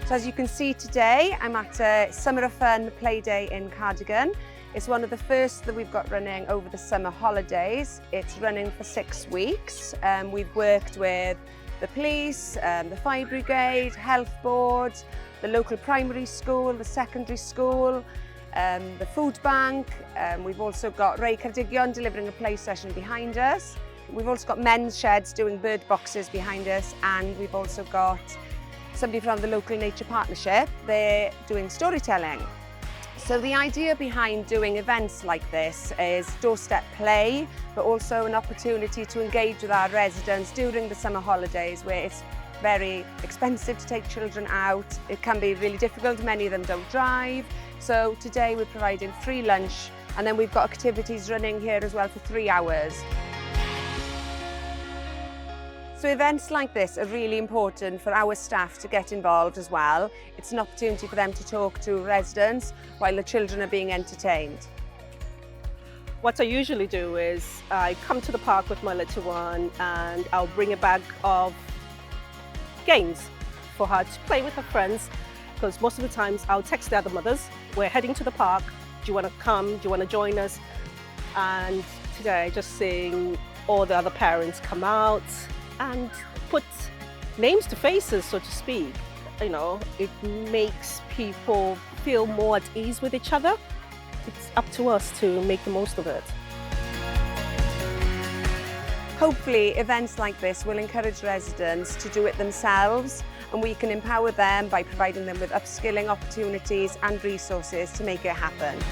So as you can see today, I'm at a Summer of Fun play day in Cardigan. It's one of the first that we've got running over the summer holidays. It's running for 6 weeks. We've worked with the police, the fire brigade, health board, the local primary school, the secondary school, the food bank. We've also got Ray Ceredigion delivering a play session behind us. We've also got men's sheds doing bird boxes behind us, and we've also got somebody from the local nature partnership. They're doing storytelling. So the idea behind doing events like this is doorstep play, but also an opportunity to engage with our residents during the summer holidays, where it's very expensive to take children out. It can be really difficult, many of them don't drive. So today we're providing free lunch, and then we've got activities running here as well for 3 hours. So events like this are really important for our staff to get involved as well. It's an opportunity for them to talk to residents while the children are being entertained. What I usually do is I come to the park with my little one and I'll bring a bag of games for her to play with her friends, because most of the times I'll text the other mothers, we're heading to the park, do you want to come, do you want to join us? And today just seeing all the other parents come out and put names to faces, so to speak. You know, it makes people feel more at ease with each other. It's up to us to make the most of it. Hopefully events like this will encourage residents to do it themselves, and we can empower them by providing them with upskilling opportunities and resources to make it happen.